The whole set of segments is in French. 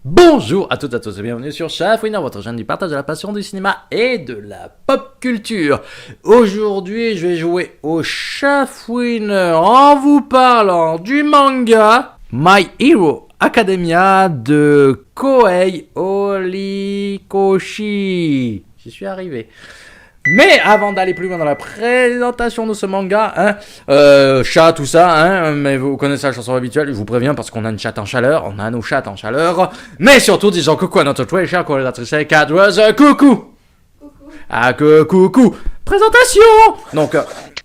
Bonjour à toutes et à tous et bienvenue sur Chafouineur, votre chaîne du partage de la passion du cinéma et de la pop culture. Aujourd'hui, je vais jouer au Chafouineur en vous parlant du manga My Hero Academia de Kohei Horikoshi. J'y suis arrivé. Mais avant d'aller plus loin dans la présentation de ce manga, chat, tout ça, mais vous connaissez la chanson habituelle, je vous préviens parce qu'on a une chatte en chaleur, on a nos chattes en chaleur, mais surtout disons coucou à notre très chère collaboratrice cadreuse, coucou. Ah, coucou. Présentation. Donc,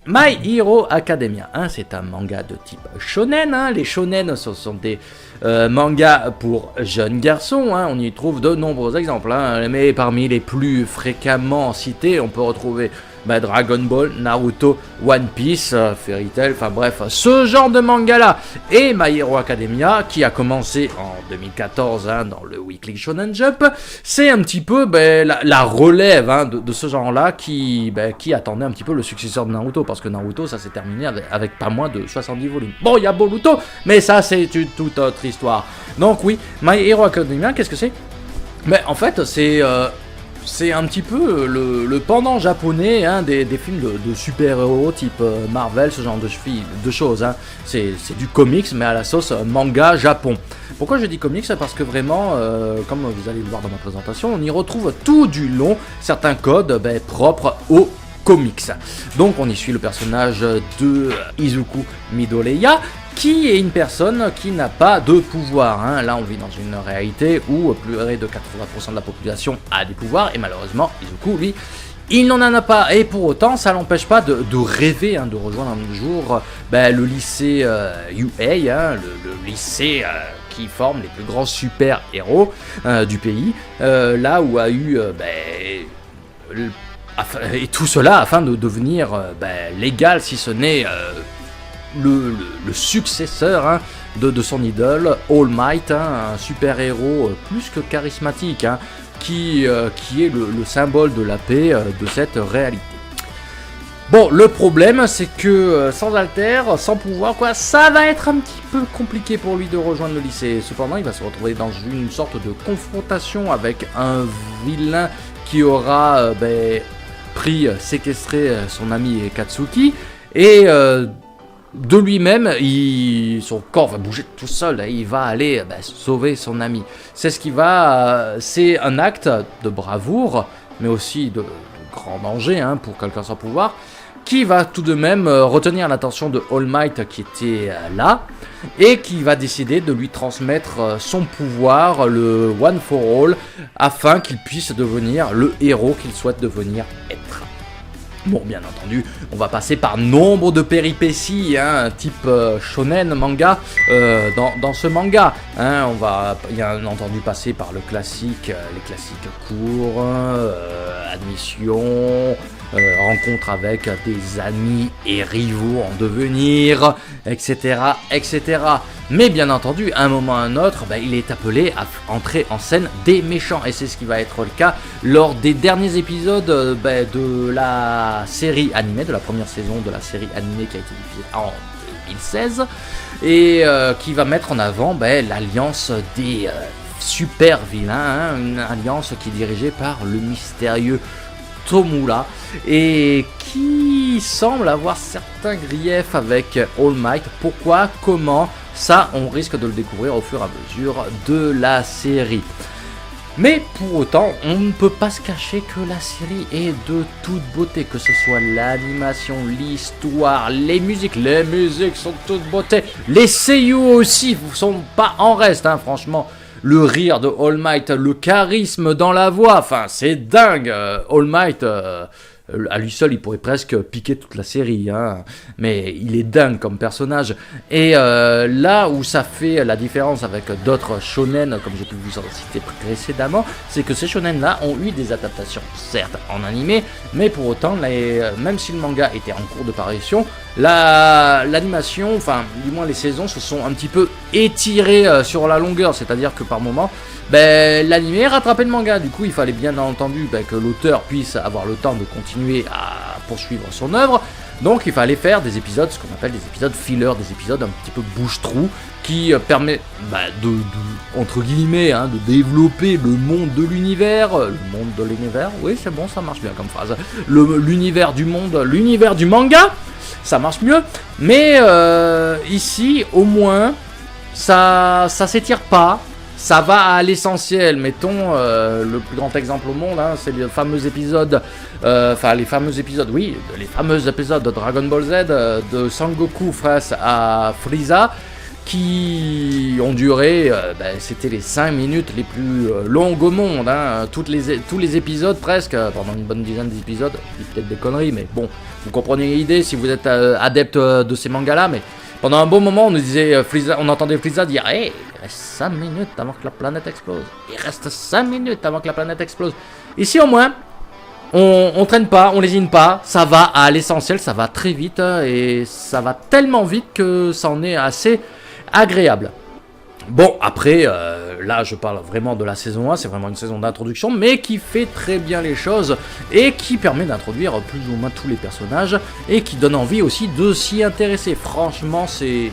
My Hero Academia, c'est un manga de type shonen, les shonen ce sont des mangas pour jeunes garçons, on y trouve de nombreux exemples, mais parmi les plus fréquemment cités, on peut retrouver Dragon Ball, Naruto, One Piece, Fairy Tail, enfin bref, ce genre de manga là. Et My Hero Academia, qui a commencé en 2014 dans le Weekly Shonen Jump, c'est un petit peu la relève de ce genre là qui attendait un petit peu le successeur de Naruto, parce que Naruto ça s'est terminé avec pas moins de 70 volumes. Bon, il y a Boruto, mais ça c'est une toute autre histoire. Donc oui, My Hero Academia, qu'est-ce que c'est? Mais en fait c'est un petit peu le pendant japonais des films de super-héros type Marvel, ce genre de choses. C'est du comics, mais à la sauce manga Japon. Pourquoi je dis comics? Parce que vraiment, comme vous allez le voir dans ma présentation, on y retrouve tout du long certains codes propres aux comics. Donc on y suit le personnage de Izuku Midoriya, qui est une personne qui n'a pas de pouvoir. Là, on vit dans une réalité où plus de 80% de la population a des pouvoirs, et malheureusement, Izuku, lui, il n'en a pas. Et pour autant, ça l'empêche pas de rêver, de rejoindre un jour le lycée UA, le lycée qui forme les plus grands super-héros du pays, là où a eu... et tout cela afin de devenir légal, si ce n'est... Le successeur de son idole, All Might, un super-héros plus que charismatique, qui est le symbole de la paix de cette réalité. Bon, le problème, c'est que sans alter, sans pouvoir, ça va être un petit peu compliqué pour lui de rejoindre le lycée. Cependant, il va se retrouver dans une sorte de confrontation avec un vilain qui aura séquestré son ami Katsuki, et... de lui-même, son corps va bouger tout seul, il va aller sauver son ami. C'est un acte de bravoure, mais aussi de grand danger pour quelqu'un sans pouvoir, qui va tout de même retenir l'attention de All Might qui était là, et qui va décider de lui transmettre son pouvoir, le One for All, afin qu'il puisse devenir le héros qu'il souhaite devenir être. Bon, bien entendu, on va passer par nombre de péripéties, type shonen manga, dans ce manga. On va bien entendu passer par les classiques cours, admission, rencontre avec des amis et rivaux en devenir, etc., etc. Mais bien entendu, à un moment ou à un autre, il est appelé à entrer en scène des méchants. Et c'est ce qui va être le cas lors des derniers épisodes de la série animée, de la première saison de la série animée qui a été diffusée en 2016. Et qui va mettre en avant l'alliance des super vilains, une alliance qui est dirigée par le mystérieux Tomura, et qui semble avoir certains griefs avec All Might. Pourquoi? Comment? Ça, on risque de le découvrir au fur et à mesure de la série. Mais pour autant, on ne peut pas se cacher que la série est de toute beauté, que ce soit l'animation, l'histoire, les musiques sont de toute beauté. Les seiyuu aussi sont pas en reste, franchement. Le rire de All Might, le charisme dans la voix, c'est dingue. All Might, à lui seul, il pourrait presque piquer toute la série, mais il est dingue comme personnage. Et là où ça fait la différence avec d'autres shonen, comme j'ai pu vous en citer précédemment, c'est que ces shonen-là ont eu des adaptations, certes en animé, mais pour autant, même si le manga était en cours de parution, l'animation, du moins les saisons, se sont un petit peu étirées sur la longueur, c'est-à-dire que par moment, l'animé rattrapait le manga. Du coup, il fallait bien entendu que l'auteur puisse avoir le temps de continuer à poursuivre son œuvre. Donc il fallait faire des épisodes, ce qu'on appelle des épisodes filler, des épisodes un petit peu bouche-trou, qui permet entre guillemets, de développer le monde de l'univers, oui c'est bon, ça marche bien comme phrase, l'univers du monde, l'univers du manga, ça marche mieux, mais ici au moins ça s'étire pas, ça va à l'essentiel. Mettons le plus grand exemple au monde, c'est les fameux épisodes, les fameux épisodes de Dragon Ball Z, de Sangoku face à Frieza, qui ont duré, c'était les 5 minutes les plus longues au monde, tous les épisodes presque, pendant une bonne dizaine d'épisodes, je dis peut-être des conneries, mais bon, vous comprenez l'idée si vous êtes adepte de ces mangas-là, mais pendant un bon moment, on nous disait, on entendait Frieza dire hey, il reste 5 minutes avant que la planète explose, il reste 5 minutes avant que la planète explose. Ici au moins, on traîne pas, on lésine pas, ça va à l'essentiel, ça va très vite, et ça va tellement vite que ça en est assez agréable. Bon, après, là je parle vraiment de la saison 1, c'est vraiment une saison d'introduction, mais qui fait très bien les choses, et qui permet d'introduire plus ou moins tous les personnages, et qui donne envie aussi de s'y intéresser. Franchement, c'est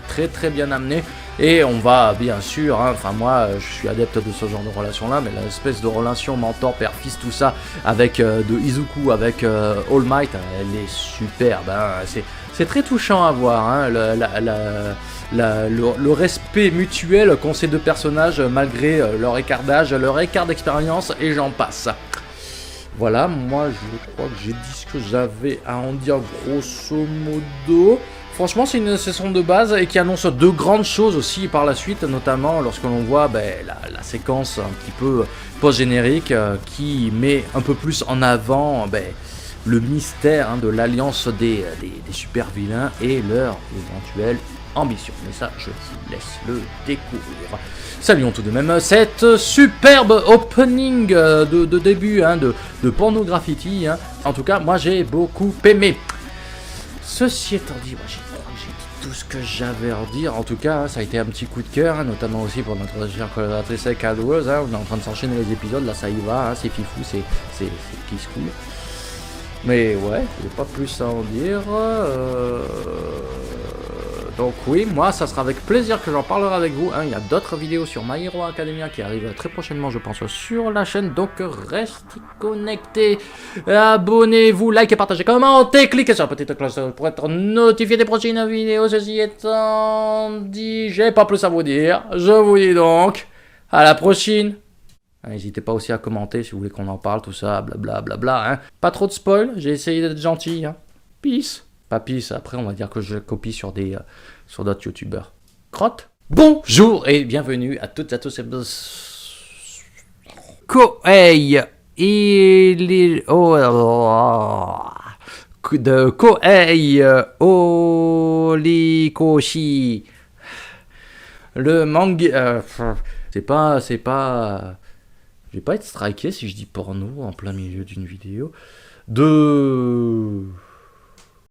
très très bien amené, et on va bien sûr, moi je suis adepte de ce genre de relation-là, mais l'espèce de relation mentor, père, fils, tout ça, avec de Izuku, avec All Might, elle est superbe, c'est très touchant à voir, le respect mutuel qu'ont ces deux personnages malgré leur écart d'âge, leur écart d'expérience et j'en passe. Voilà, moi je crois que j'ai dit ce que j'avais à en dire grosso modo. Franchement, c'est une saison de base et qui annonce de grandes choses aussi par la suite, notamment lorsque l'on voit la séquence un petit peu post-générique qui met un peu plus en avant le mystère de l'alliance des super vilains et leur éventuelle ambition. Mais ça, je vous laisse le découvrir. Saluons tout de même cette superbe opening de début de Pornograffiti. En tout cas, moi j'ai beaucoup aimé. Ceci étant dit, moi j'ai dit tout ce que j'avais à dire. En tout cas, ça a été un petit coup de cœur, notamment aussi pour notre chère collaboratrice Cadreuse. On est en train de s'enchaîner les épisodes, là ça y va, c'est fifou, c'est kiss cool. Mais ouais, j'ai pas plus à en dire. Donc oui, moi ça sera avec plaisir que j'en parlerai avec vous. Il y a d'autres vidéos sur My Hero Academia qui arrivent très prochainement, je pense, sur la chaîne. Donc restez connectés, abonnez-vous, likez, partagez, commentez, cliquez sur la petite cloche pour être notifié des prochaines vidéos. Ceci étant dit, j'ai pas plus à vous dire. Je vous dis donc à la prochaine. N'hésitez pas aussi à commenter si vous voulez qu'on en parle, tout ça, blablabla. Pas trop de spoil, j'ai essayé d'être gentil. Peace. Pas peace, après on va dire que je copie sur d'autres youtubeurs. Crotte. Bonjour et bienvenue à toutes et à tous. Koei de Koei Horikoshi. Le manga. C'est pas. Je vais pas être striké si je dis porno en plein milieu d'une vidéo. De